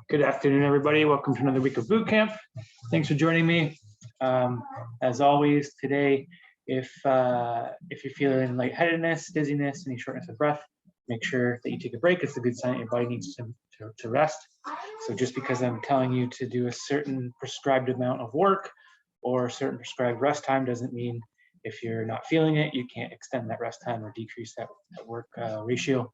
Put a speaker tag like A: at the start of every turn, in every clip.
A: Good afternoon, everybody. Welcome to another week of boot camp. Thanks for joining me. As always, today, if you're feeling lightheadedness, dizziness, any shortness of breath, make sure that you take a break. It's a good sign that your body needs to rest. So just because I'm telling you to do a certain prescribed amount of work or a certain prescribed rest time doesn't mean if you're not feeling it, you can't extend that rest time or decrease that work ratio.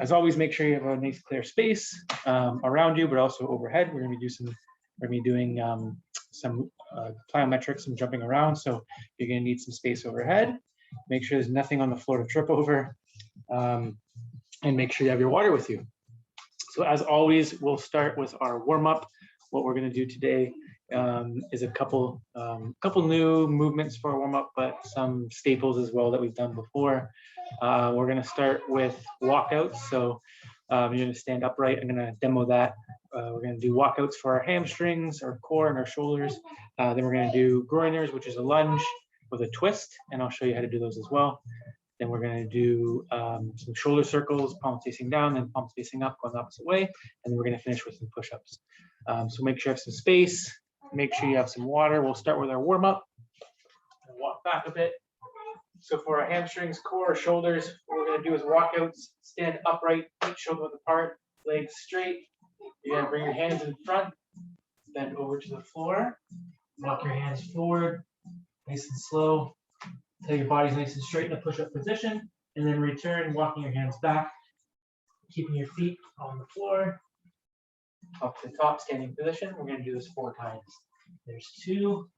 A: As always, make sure you have a nice clear space around you, but also overhead. We're going to be doing some plyometrics, some jumping around. So you're going to need some space overhead. Make sure there's nothing on the floor to trip over, and make sure you have your water with you. So as always, we'll start with our warm up. What we're going to do today is a couple new movements for a warm up, but some staples as well that we've done before. We're going to start with walkouts. So you're going to stand upright. I'm going to demo that. We're going to do walkouts for our hamstrings, our core, and our shoulders. Then we're going to do groiners, which is a lunge with a twist, and I'll show you how to do those as well. Then we're going to do some shoulder circles, palms facing down, then palms facing up, going the opposite way. And then we're going to finish with some push-ups. So make sure you have some space. Make sure you have some water. We'll start with our warm-up. Walk back a bit. So for our hamstrings, core, shoulders, what we're going to do is walkouts. Stand upright, feet shoulder width apart, legs straight. You're going to bring your hands in front, bend over to the floor. Walk your hands forward, nice and slow, until your body's nice and straight in a push-up position, and then return, walking your hands back, keeping your feet on the floor, up to the top, standing position. We're going to do this 4 times. There's 2,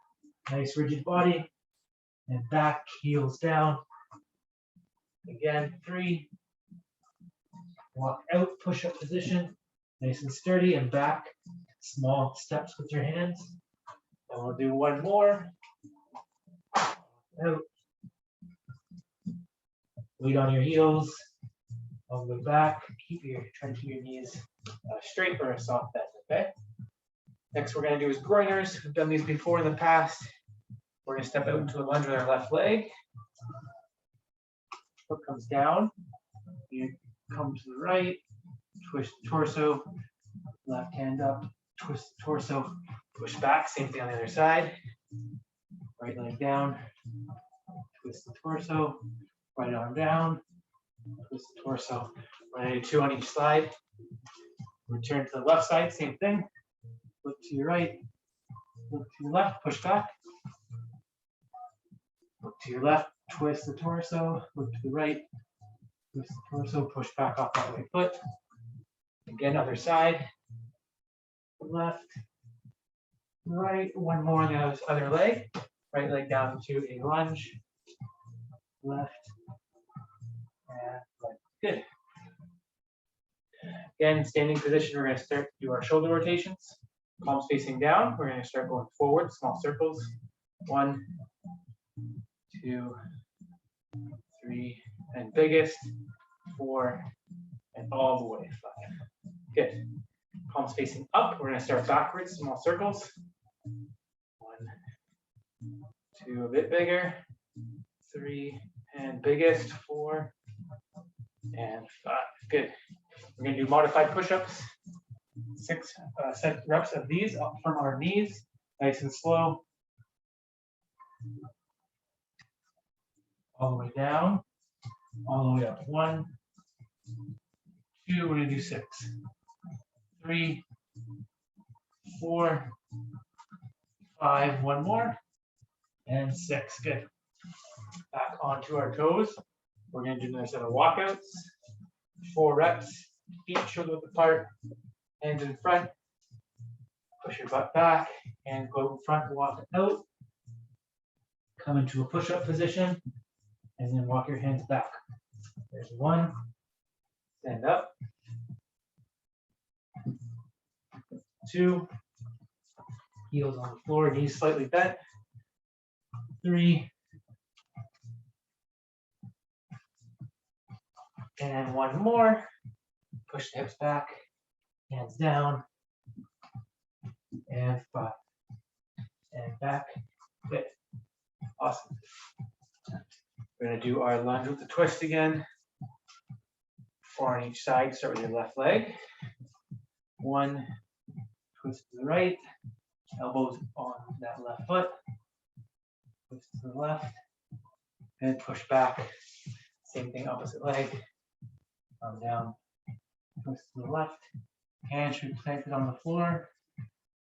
A: nice rigid body, and back, heels down. Again, 3, walk out, push-up position, nice and sturdy, and back, small steps with your hands. And we'll do 1 more. Out. Weight on your heels, all the way back. Try to keep your knees straight or a soft bend, okay? Next we're going to do is groiners. We've done these before in the past. We're going to step out into a lunge with our left leg. Foot comes down. You come to the right, twist the torso, left hand up, twist the torso, push back. Same thing on the other side. Right leg down, twist the torso, right arm down, twist the torso. We're going to do 2 on each side. Return to the left side, same thing. Look to your right, look to your left, push back. Look to your left, twist the torso, look to the right, twist the torso, push back off that right foot. Again, other side, left, right, 1 more on the other leg. Right leg down to a lunge, left, and right. Good. Again, standing position, we're going to start to do our shoulder rotations. Palms facing down, we're going to start going forward, small circles. 1, 2, 3, and biggest, 4, and all the way, 5. Good. Palms facing up, we're going to start backwards, small circles. 1, 2, a bit bigger, 3, and biggest, 4, and 5. Good. We're going to do modified push-ups. 6 set reps of these up from our knees, nice and slow. All the way down, all the way up. 1, 2, we're going to do 6. 3, 4, 5, 1 more. And 6, good. Back onto our toes. We're going to do another set of walkouts. 4 reps, feet shoulder width apart, hands in front. Push your butt back and go in front, walk out. Come into a push-up position and then walk your hands back. There's 1, stand up. 2, heels on the floor, knees slightly bent. 3, and 1 more. Push the hips back, hands down, and 5, and back. Good. Awesome. We're going to do our lunge with the twist again. 4 on each side. Start with your left leg. 1, twist to the right, elbows on that left foot, twist to the left, and push back. Same thing, opposite leg, arm down, twist to the left, hand should be planted on the floor,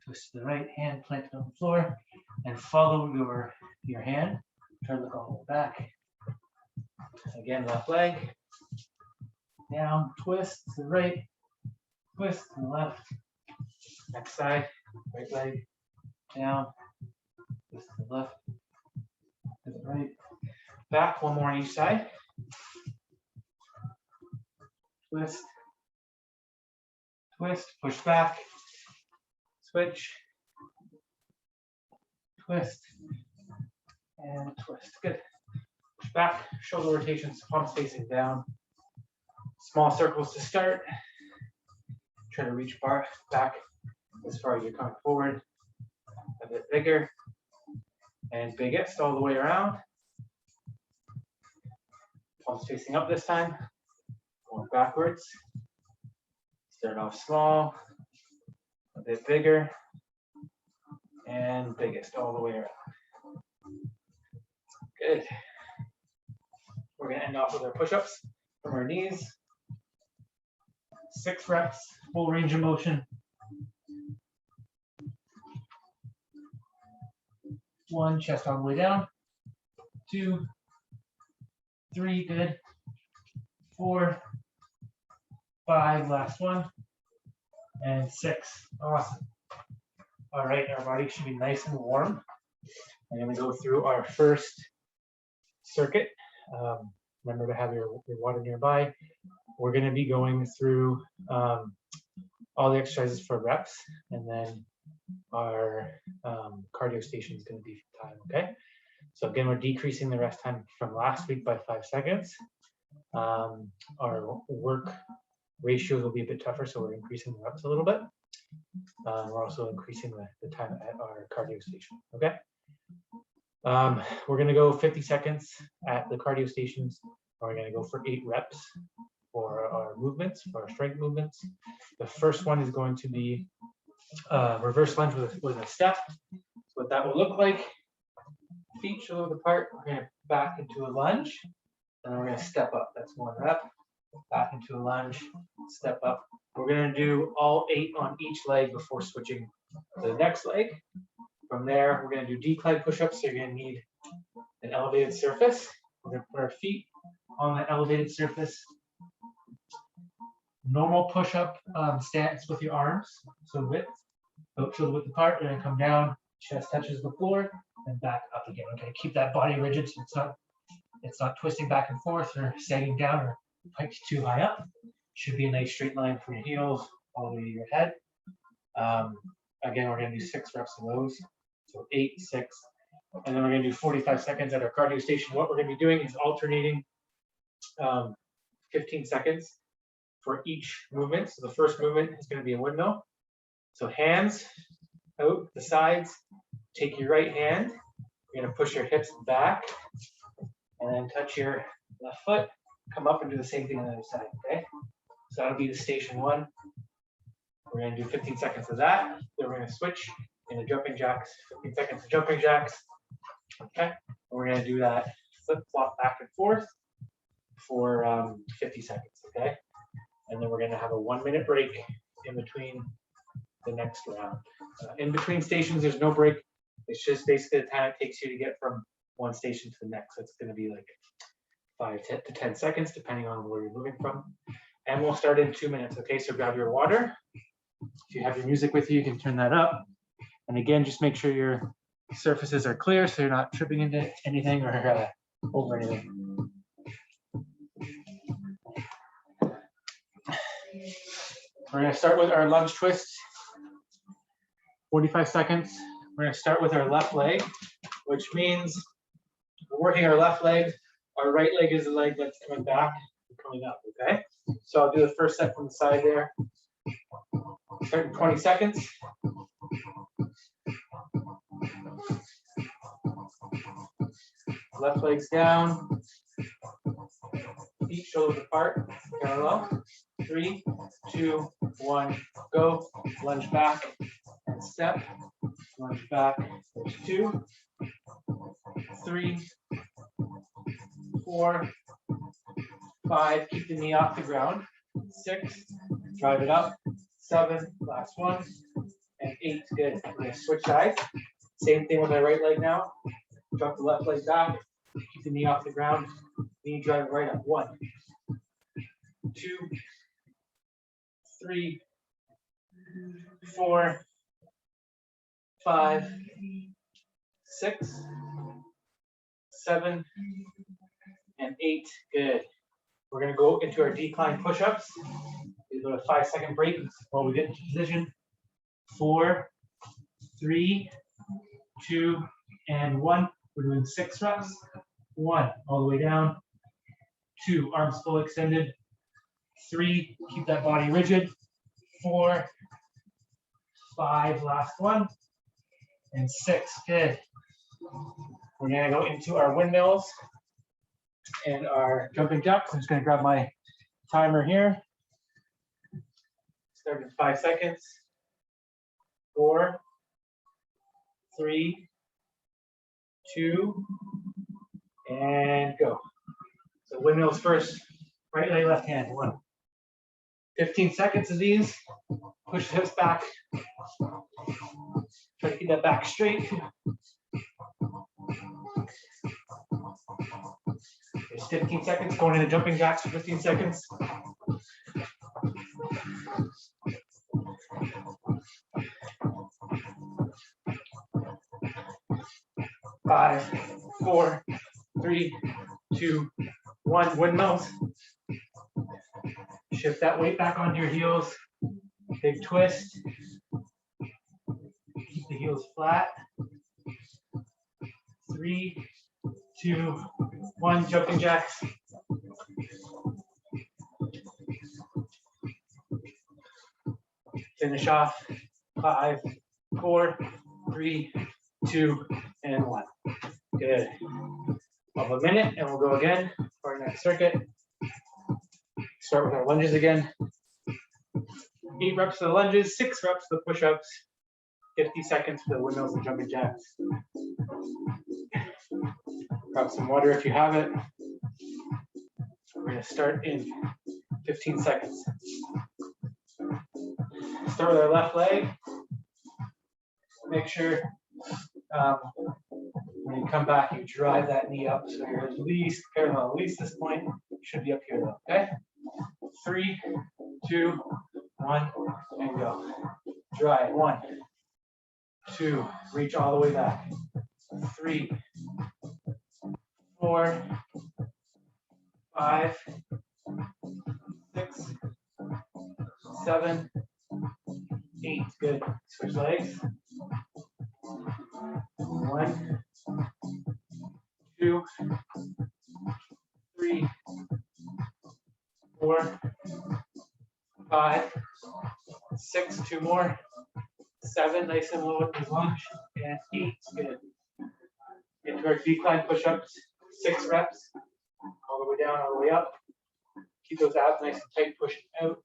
A: twist to the right, hand planted on the floor, and follow your hand. Try to look all the way back. Again, left leg, down, twist to the right, twist to the left. Next side, right leg, down, twist to the left, to the right. Back, one more on each side. Twist, twist, push back, switch, twist, and twist. Good. Push back, shoulder rotations, palms facing down. Small circles to start. Try to reach back as far as you're coming forward. A bit bigger. And biggest all the way around. Palms facing up this time. Going backwards. Start off small. A bit bigger. And biggest all the way around. Good. We're going to end off with our push-ups from our knees. 6 reps, full range of motion. 1, chest all the way down. 2, 3, good. 4, 5, last one. And 6, awesome. All right, our body should be nice and warm. I'm going to go through our first circuit. Remember to have your water nearby. We're going to be going through all the exercises for reps, and then our cardio station is going to be time, okay? So again, we're decreasing the rest time from last week by 5 seconds. Our work ratios will be a bit tougher, so we're increasing the reps a little bit. We're also increasing the time at our cardio station, okay? We're going to go 50 seconds at the cardio stations. We're going to go for 8 reps for our movements, for our strength movements. The first one is going to be reverse lunge with a step. So what that will look like, feet shoulder apart, we're going to back into a lunge, and then we're going to step up. That's 1 rep. Back into a lunge, step up. We're going to do all 8 on each leg before switching to the next leg. From there, we're going to do decline push-ups, so you're going to need an elevated surface. We're going to put our feet on the elevated surface. Normal push-up stance with your arms, so shoulder width apart, and then come down, chest touches the floor, and back up again. Okay, keep that body rigid so it's not twisting back and forth or sagging down or piked too high up. Should be a nice straight line from your heels all the way to your head. Again, we're going to do 6 reps of those. So 8, 6, and then we're going to do 45 seconds at our cardio station. What we're going to be doing is alternating 15 seconds for each movement. So the first movement is going to be a windmill. So hands out the sides. Take your right hand. You're going to push your hips back, and then touch your left foot. Come up and do the same thing on the other side. Okay. So that'll be the station 1. We're going to do 15 seconds of that. Then we're going to switch into jumping jacks. 15 seconds of jumping jacks. Okay. And we're going to do that flip flop back and forth for 50 seconds. Okay. And then we're going to have a 1-minute break in between the next round. In between stations, there's no break. It's just basically the time it takes you to get from one station to the next. So it's going to be like 5 to 10 seconds, depending on where you're moving from. And we'll start in 2 minutes. Okay, so grab your water. If you have your music with you, you can turn that up. And again, just make sure your surfaces are clear so you're not tripping into anything or over anything. We're going to start with our lunge twist. 45 seconds. We're going to start with our left leg, which means we're working our left leg. Our right leg is the leg that's coming back and coming up, okay? So I'll do the first set from the side there. Start in 20 seconds. Left leg's down. Feet shoulders apart, parallel. 3, 2, 1, go. Lunge back and step. Lunge back. There's 2, 3, 4, 5. Keep the knee off the ground. 6. Drive it up. 7. Last one. And 8. Good. We're going to switch sides. Same thing with my right leg now. Drop the left leg back. Keep the knee off the ground. Knee drive right up. 1, 2, 3, 4, 5, 6, 7, and 8. Good. We're going to go into our decline push-ups. We go to 5-second break while we get into position. 4, 3, 2, and 1. We're doing 6 reps. 1, all the way down. 2, arms full extended. 3, keep that body rigid. 4, 5, last one. And 6, good. We're gonna go into our windmills and our jumping jacks. I'm just gonna grab my timer here. Start in 5 seconds. 4, 3, 2, and go. So windmills first, right leg, left hand, 1. 15 seconds of these. Push the hips back. Try to keep that back straight. There's 15 seconds. Going into jumping jacks for 15 seconds. 5, 4, 3, 2, 1. Windmills. Shift that weight back onto your heels. Big twist. Keep the heels flat. 3, 2, 1. Jumping jacks. Finish off. 5, 4, 3, 2, and 1. Good. Of a minute, and we'll go again for our next circuit. Start with our lunges again. 8 reps for the lunges, 6 reps for the push-ups, 50 seconds for the windmills and jumping jacks. Grab some water if you have it. We're going to start in 15 seconds. Start with our left leg. Make sure when you come back, you drive that knee up so you're at least parallel. At least this point, you should be up here though, okay? 3, 2, 1, and go. Drive. 1, 2, reach all the way back. 3, 4, 5, 6, 7, 8. Good. Switch legs. 1, 2, 3, 4, 5, 6. 2 more. 7. Nice and low at the lunge. And 8. Good. Into our decline push-ups. 6 reps. All the way down, all the way up. Keep those abs nice and tight, pushing out.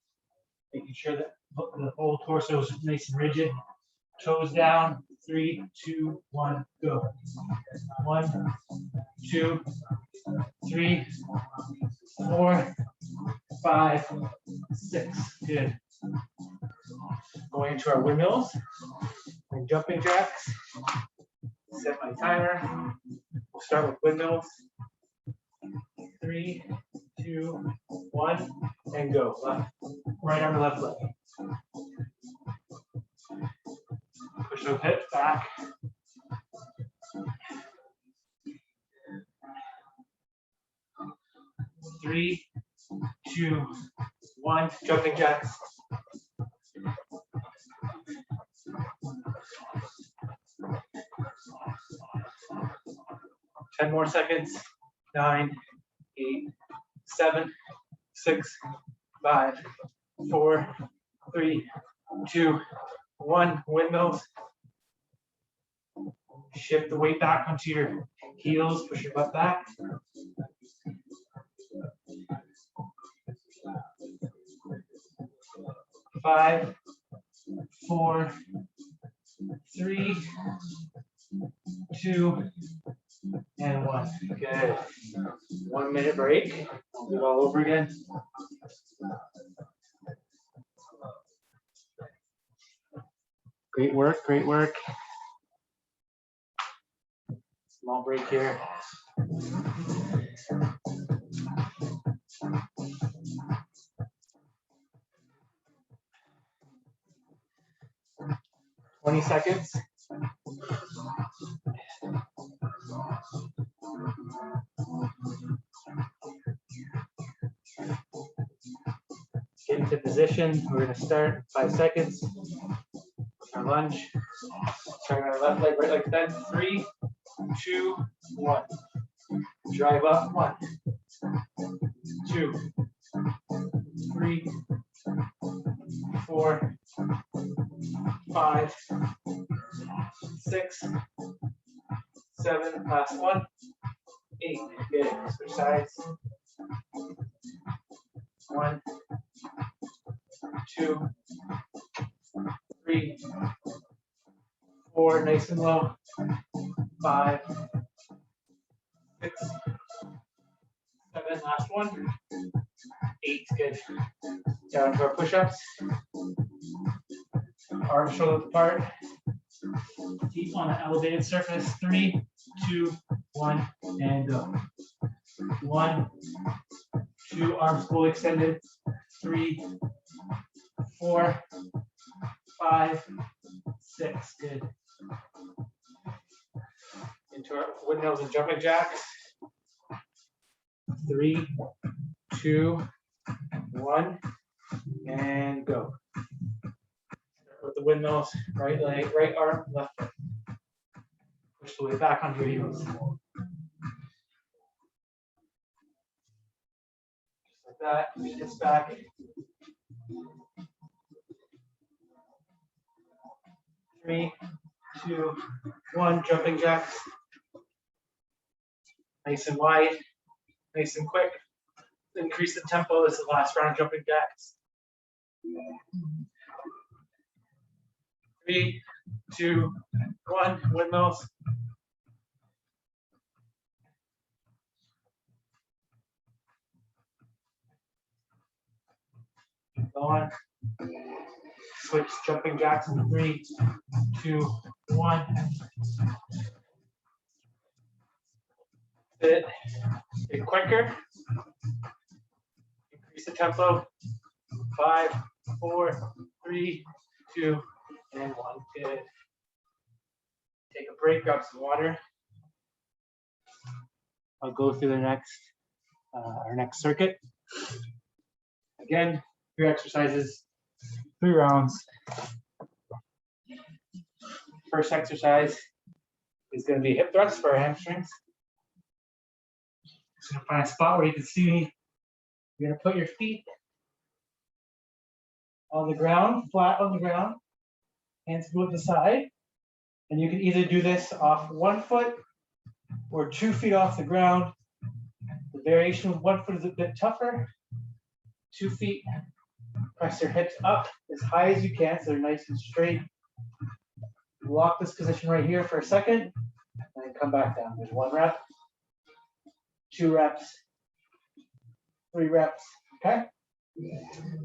A: Making sure that the whole torso is nice and rigid. Toes down. 3, 2, 1, go. 1, 2, 3, 4, 5, 6. Good. Going into our windmills and jumping jacks. Set my timer. We'll start with windmills. 3, 2, 1, and go. Left, right arm, left leg. Push those hips back. Three, 2, 1. Jumping jacks. Ten more seconds. 9, 8, 7, 6, 5, 4, 3, 2, 1. Windmills. Shift the weight back onto your heels. Push your butt back. 5, 4, 3, 2, and 1. Good. 1 minute break. We'll do it all over again. Great work, great work. Small break here. Twenty seconds. Get into position. We're going to start 5 seconds. Our lunge. Turn our left leg, right leg bend. 3, 2, 1. Drive up. 1, 2, 3, 4, 5, 6, 7. Last one. 8. Good. Switch sides. 1, 2, 3, 4. Nice and low. 5, 6, 7. Last one. 8. Good. Down to our push-ups. Arms shoulder apart. Feet on an elevated surface. 3, 2, 1, and go. 1, 2. Arms fully extended. 3, 4, 5, 6. Good. Into our windmills and jumping jacks. 3, 2, 1, and go. Start with the windmills. Right leg, right arm, left foot. Push the way back onto your heels. Just like that. Hips back. 3, 2, 1. Jumping jacks. Nice and wide. Nice and quick. Increase the tempo. This is the last round of jumping jacks. 3, 2, 1. Windmills. Go on. Switch jumping jacks in 3, 2, 1. Get quicker. Increase the tempo. 5, 4, 3, 2, and 1. Good. Take a break, grab some water. I'll go through the next, our next circuit. Again, 3 exercises, 3 rounds. First exercise is going to be hip thrusts for our hamstrings. Just going to find a spot where you can see me. You're going to put your feet on the ground, flat on the ground, hands go to the side. And you can either do this off 1 foot or 2 feet off the ground. The variation of 1 foot is a bit tougher. 2 feet, press your hips up as high as you can so they're nice and straight. Lock this position right here for a second, and then come back down. There's 1 rep, 2 reps, 3 reps, okay?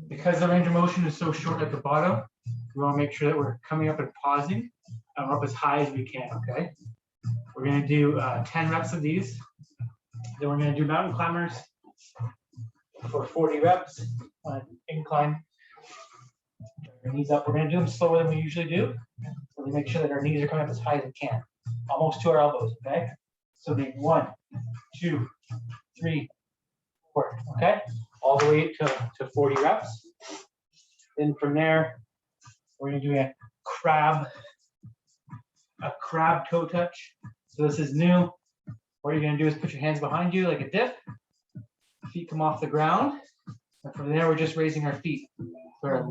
A: Because the range of motion is so short at the bottom, we want to make sure that we're coming up and pausing, and we're up as high as we can, okay? We're going to do 10 reps of these. Then we're going to do mountain climbers for 40 reps on incline. Our knees up. We're going to do them slower than we usually do. So we make sure that our knees are coming up as high as we can, almost to our elbows, okay? So we 1, 2, 3, 4, okay? All the way to 40 reps. Then from there, we're going to do a crab toe touch. So this is new. What you're going to do is put your hands behind you like a dip. Feet come off the ground. And from there, we're just raising our feet. So our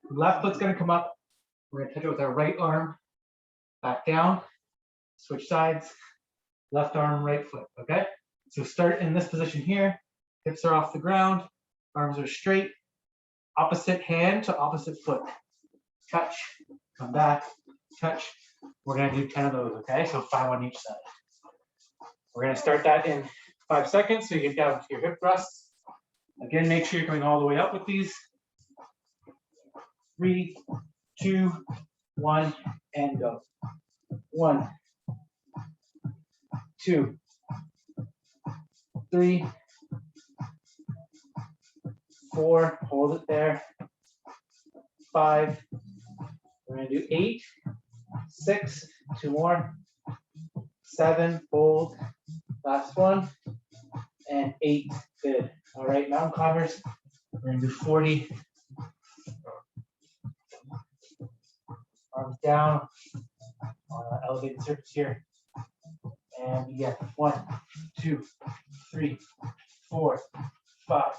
A: left foot's going to come up. We're going to touch it with our right arm. Back down. Switch sides. Left arm, right foot. Okay? So start in this position here. Hips are off the ground. Arms are straight. opposite hand to opposite foot. Touch, come back, touch. We're gonna do 10 of those, okay? So 5 on each side. We're gonna start that in 5 seconds so you get down to your hip thrusts. Again, make sure you're coming all the way up with these. 3, 2, 1, and go. 1, 2, 3, 4, hold it there. 5, we're gonna do 8, 6, 2 more, 7, hold, last one, and 8, good. All right, mountain climbers, we're gonna do 40. Arms down on an elevated surface here. And we get 1, 2, 3, 4, 5,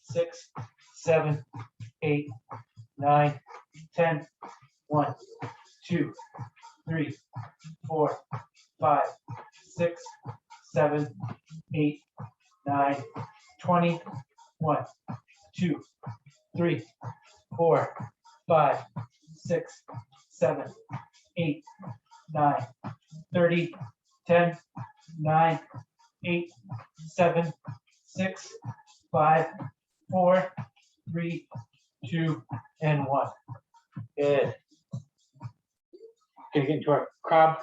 A: 6, 7, 8, 9, 10. 1, 2, 3, 4, 5, 6, 7, 8, 9, 20. 1, 2, 3, 4, 5, 6, 7, 8, 9, 30, 10, 9, 8, 7, 6, 5, 4, 3, 2, and 1. Good. Gonna get into our crab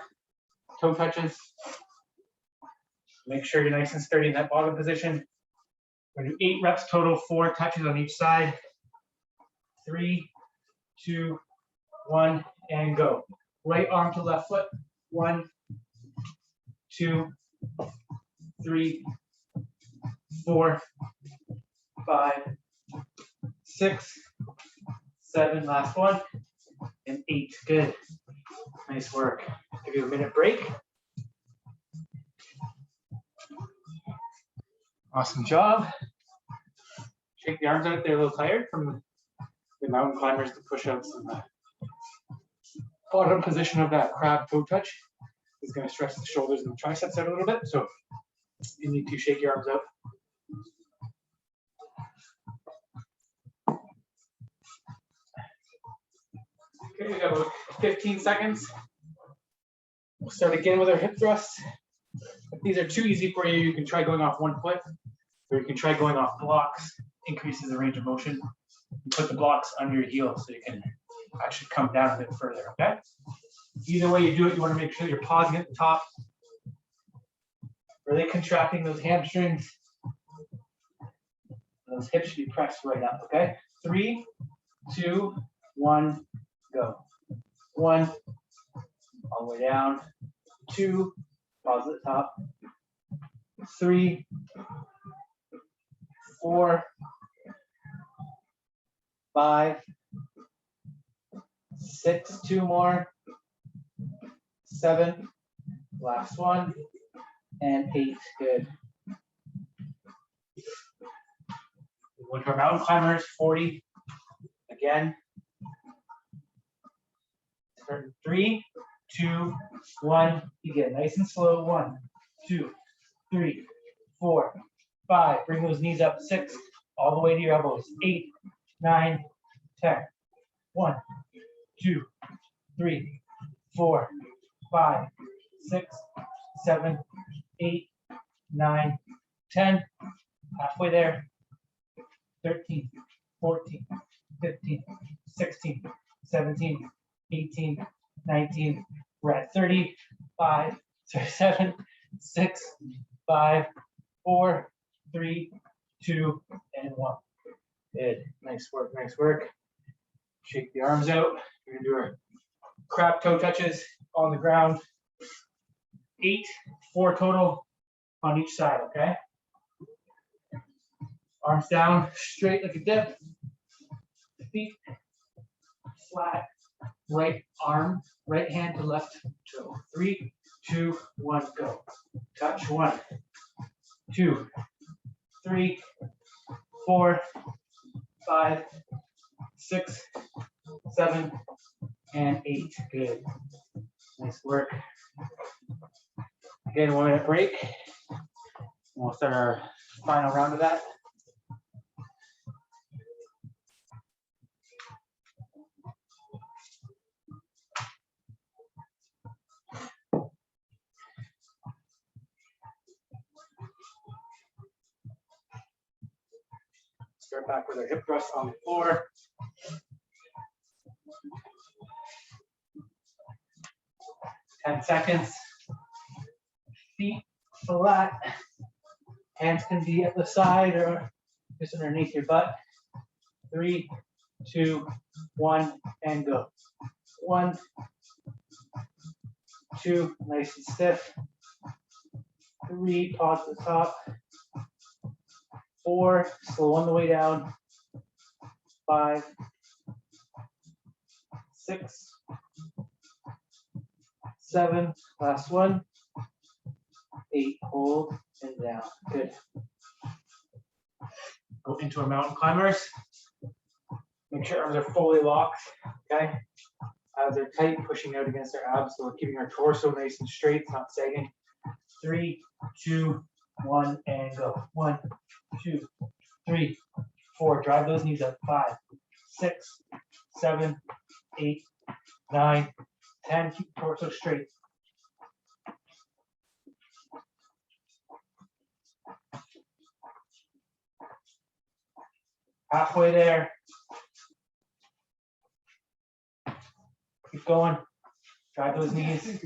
A: toe touches. Make sure you're nice and sturdy in that bottom position. We're gonna do 8 reps total, 4 touches on each side. 3, 2, 1, and go. Right arm to left foot. 1, 2, 3, 4, 5, 6, 7, last one, and 8. Good. Nice work. Give you a minute break. Awesome job. Shake the arms out. They're a little tired from the mountain climbers, the push-ups, and the bottom position of that crab toe touch is going to stretch the shoulders and the triceps out a little bit. So you need to shake your arms out. Okay, we got about 15 seconds. We'll start again with our hip thrusts. If these are too easy for you, you can try going off one foot, or you can try going off blocks. Increases the range of motion. You put the blocks under your heel so you can actually come down a bit further, okay? Either way you do it, you want to make sure you're pausing at the top. Really contracting those hamstrings. Those hips should be pressed right up, okay? 3, 2, 1, go. 1, all the way down. 2, pause at the top. 3, 4, 5, 6, 2 more, 7, last one, and 8. Good. We went to our mountain climbers, 40. Again. Start in 3, 2, 1. Begin. Nice and slow. 1, 2, 3, 4, 5. Bring those knees up. 6. All the way to your elbows. 8, 9, 10. 1, 2, 3, 4, 5, 6, 7, 8, 9, 10. Halfway there. 13, 14, 15, 16, 17, 18, 19. We're at 30, 7, 6, 5, 4, 3, 2, and 1. Good. Nice work, nice work. Shake the arms out. We're gonna do our crab toe touches on the ground. 8, 4 total on each side, okay? Arms down, straight like a dip. Feet flat. Right arm, right hand to left toe. 3, 2, 1, go. Touch. 1, 2, 3, 4, 5, 6, 7, and 8. Good. Nice work. Again, 1 minute break. We'll start our final round of that. start back with our hip thrust on the floor. Ten seconds. Feet flat. Hands can be at the side or just underneath your butt. 3, 2, 1, and go. 1, 2, nice and stiff. 3, pause at the top. 4, slow on the way down. 5, 6, 7, last one. 8, hold and down. Good. Go into our mountain climbers. Make sure arms are fully locked. Okay. Abs are tight, pushing out against our abs, so we're keeping our torso nice and straight, it's not sagging. 3, 2, 1, and go. 1, 2, 3, 4. Drive those knees up. 5, 6, 7, 8, 9, 10. Keep the torso straight. Halfway there. Keep going. Drive those knees.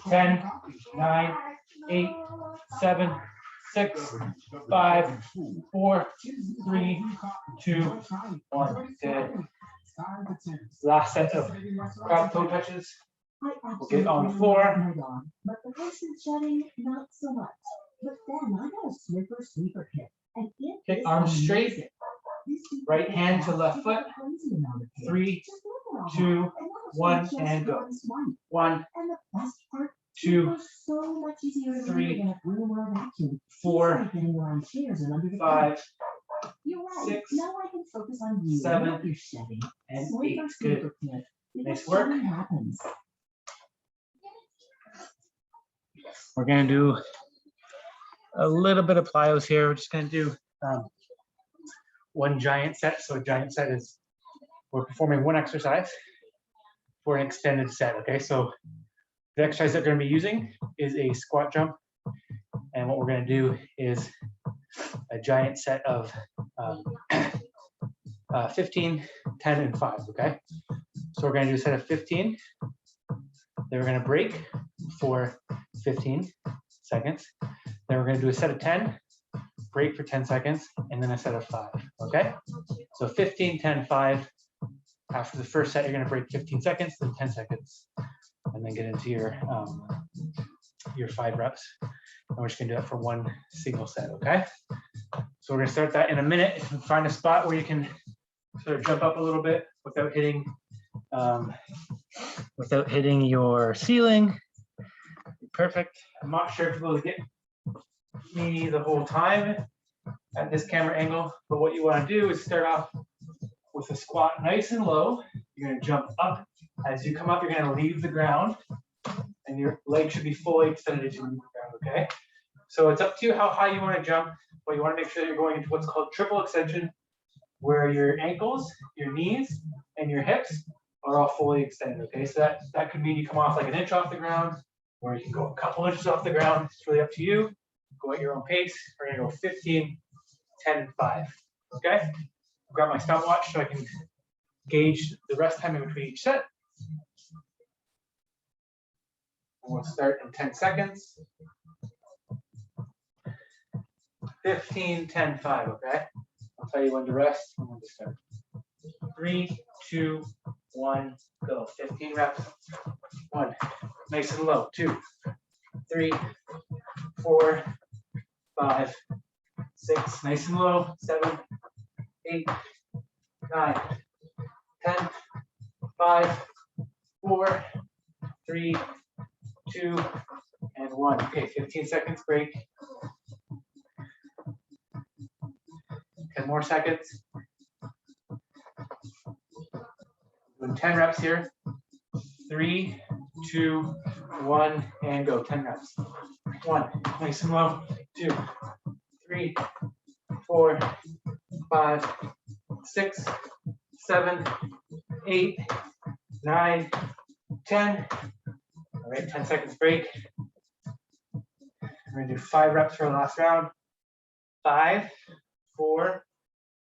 A: 10, 9, 8, 7, 6, 5, 4, 3, 2, 1. Good. Last set of crab toe touches. We'll get on the floor.
B: But the person's shutting, not so much. But then I got a sweeper kit.
A: Okay, arms straight. Right hand to left foot. 3, 2, 1, and go. 1, 2, 3, 4, 5, 6, 7, and 8. Good. Nice work. We're going to do a little bit of plyos here. We're just going to do one giant set. So a giant set is we're performing one exercise for an extended set. Okay, so the exercise that we're going to be using is a squat jump, and what we're going to do is a giant set of 15, 10, and 5. Okay, so we're going to do a set of 15. Then we're going to break for 15 seconds. Then we're going to do a set of 10, break for 10 seconds, and then a set of 5. Okay, so 15, 10, 5. After the first set, you're going to break 15 seconds, then 10 seconds, and then get into your 5 reps. And we're just going to do that for one single set. Okay, so we're going to start that in a minute. If you can find a spot where you can sort of jump up a little bit without hitting your ceiling. Perfect. I'm not sure if you'll be able to get me the whole time at this camera angle, but what you want to do is start off with a squat nice and low. You're going to jump up. As you come up, you're going to leave the ground, and your leg should be fully extended as you leave the ground. Okay, so it's up to you how high you want to jump, but you want to make sure that you're going into what's called triple extension, where your ankles, your knees, and your hips are all fully extended. Okay, so that could mean you come off like an inch off the ground, or you can go a couple inches off the ground. It's really up to you. Go at your own pace. We're going to go 15, 10, 5. Okay, I'll grab my stopwatch so I can gauge the rest time in between each set. And we'll start in 10 seconds. 15, 10, 5. Okay, I'll tell you when to rest and when to start. 3, 2, 1, go. 15 reps. 1, nice and low. 2, 3, 4, 5, 6, nice and low. 7, 8, 9, 10, 5, 4, 3, 2, and 1. Okay, 15 seconds break. 10 more seconds. Doing 10 reps here. 3, 2, 1, and go. 10 reps. 1, nice and low. 2, 3, 4, 5, 6, 7, 8, 9, 10. All right, 10 seconds break. We're gonna do 5 reps for the last round. 5, 4,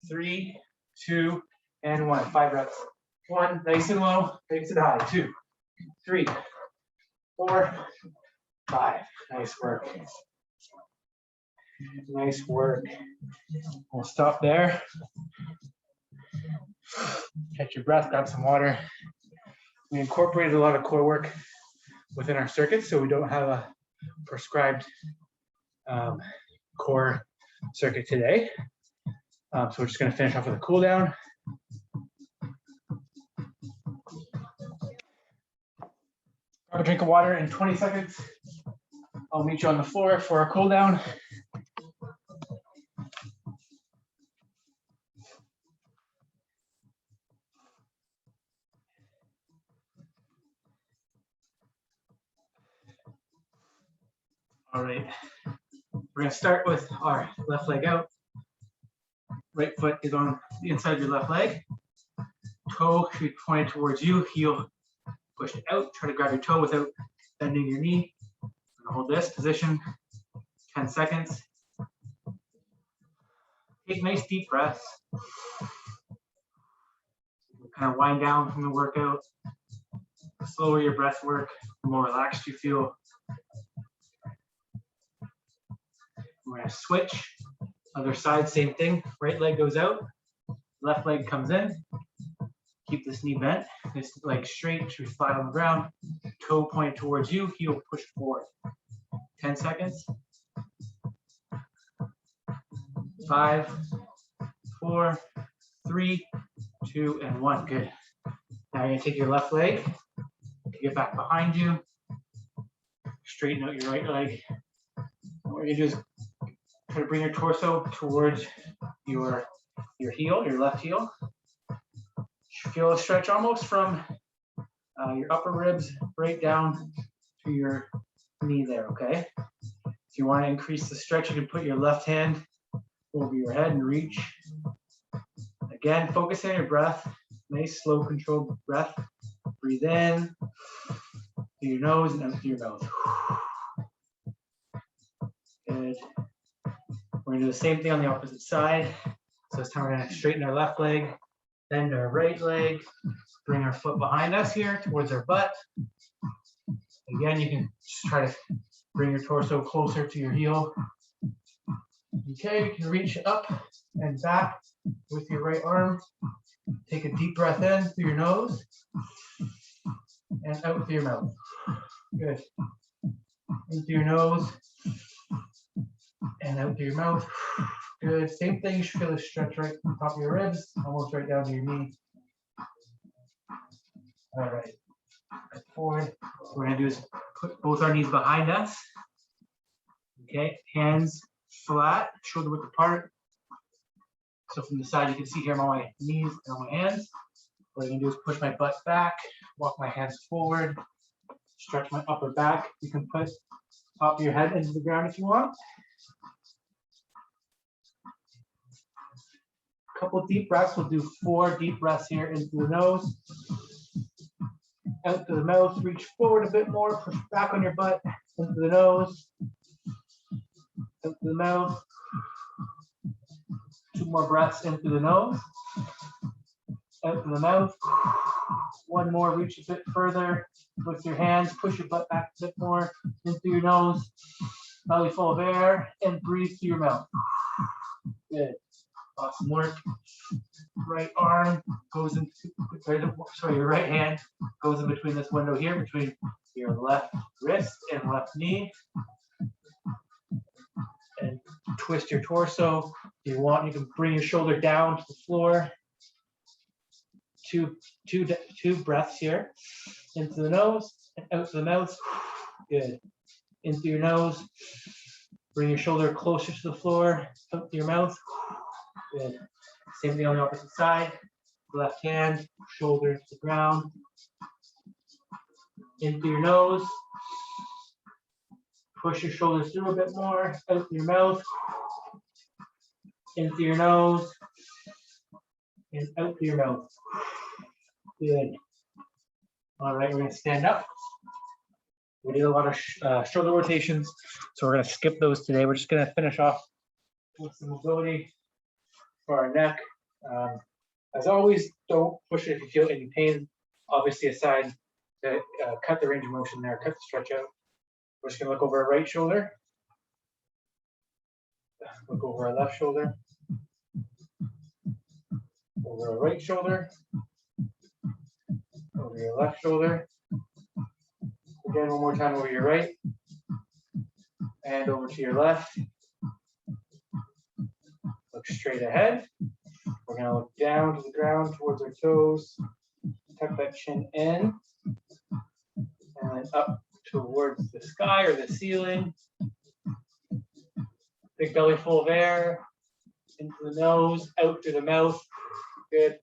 A: 3, 2, and 1. 5 reps. 1, nice and low, nice and high. 2, 3, 4, 5. Nice work. Nice work. We'll stop there. Catch your breath, grab some water. We incorporated a lot of core work within our circuits, so we don't have a prescribed core circuit today. So we're just going to finish off with a cool down. Grab a drink of water in 20 seconds. I'll meet you on the floor for a cool down. All right, we're going to start with our left leg out. Right foot is on the inside of your left leg. Toe should be pointed towards you. Heel push it out. Try to grab your toe without bending your knee. Hold this position 10 seconds. Take nice deep breaths. Kind of wind down from the workout. The slower your breath work, the more relaxed you feel. We're going to switch. Other side, same thing. Right leg goes out. Left leg comes in. Keep this knee bent. This leg straight, should be flat on the ground. Toe pointed towards you. Heel push forward. 10 seconds. 5, 4, 3, 2, and 1. Good. Now you're going to take your left leg, get back behind you. Straighten out your right leg. What you're going to do is try to bring your torso towards your heel, your left heel. Feel a stretch almost from your upper ribs right down to your knee there, okay? If you want to increase the stretch, you can put your left hand over your head and reach. Again, focus on your breath. Nice, slow, controlled breath. Breathe in through your nose and out through your mouth. Good. We're going to do the same thing on the opposite side. So this time we're going to straighten our left leg, bend our right leg, bring our foot behind us here towards our butt. Again, you can just try to bring your torso closer to your heel. Okay, you can reach up and back with your right arm. Take a deep breath in through your nose and out through your mouth. Good. In through your nose and out through your mouth. Good. Same thing. You should feel a stretch right from the top of your ribs, almost right down to your knee. All right. Forward. What we're going to do is put both our knees behind us. Okay. Hands flat, shoulder width apart. So from the side, you can see here I'm on my knees and on my hands. What I'm going to do is push my butt back, walk my hands forward, stretch my upper back. You can put top of your head into the ground if you want. Couple deep breaths. We'll do 4 deep breaths here into the nose, out to the mouth. Reach forward a bit more. Push back on your butt into the nose, out to the mouth. 2 more breaths into the nose, out to the mouth. 1 more. Reach a bit further with your hands. Push your butt back a bit more into your nose. Belly full of air and breathe through your mouth. Good. Awesome work. Right arm goes into, sorry, your right hand goes in between this window here, between your left wrist and left knee. And twist your torso. If you want, you can bring your shoulder down to the floor. Two breaths here. Into the nose and out to the mouth. Good. In through your nose. Bring your shoulder closer to the floor. Out to your mouth. Good. Same thing on the opposite side. Left hand, shoulder to the ground. In through your nose. Push your shoulders through a bit more. Out through your mouth. In through your nose. And out through your mouth. Good. All right, we're going to stand up. We did a lot of shoulder rotations, so we're going to skip those today. We're just going to finish off with some mobility for our neck, As always, don't push it if you feel any pain, obviously aside to cut the range of motion there, cut the stretch out. We're just gonna look over our right shoulder, look over our left shoulder, over our right shoulder, over your left shoulder. Again, one more time over your right, and over to your left. Look straight ahead. We're gonna look down to the ground towards our toes, tuck that chin in, and then up towards the sky or the ceiling. Big belly full of air, into the nose, out through the mouth. Good.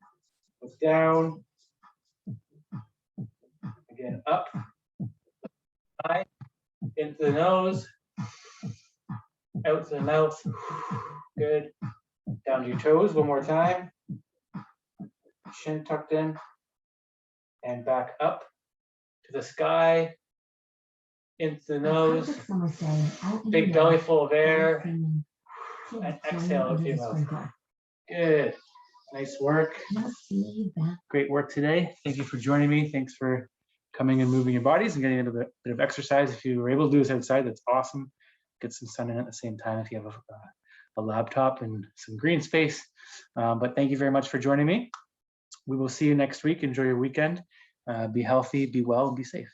A: Look down. Again, up. High. Into the nose, out to the mouth. Good. Down to your toes one more time. Chin tucked in. And back up to the sky. Into the nose. Big belly full of air. And exhale out through your mouth. Good. Nice work. Great work today. Thank you for joining me. Thanks for coming and moving your bodies and getting a bit of exercise. If you were able to do this outside, that's awesome. Get some sun in at the same time if you have a laptop and some green space. But thank you very much for joining me. We will see you next week. Enjoy your weekend. Be healthy, be well, and be safe.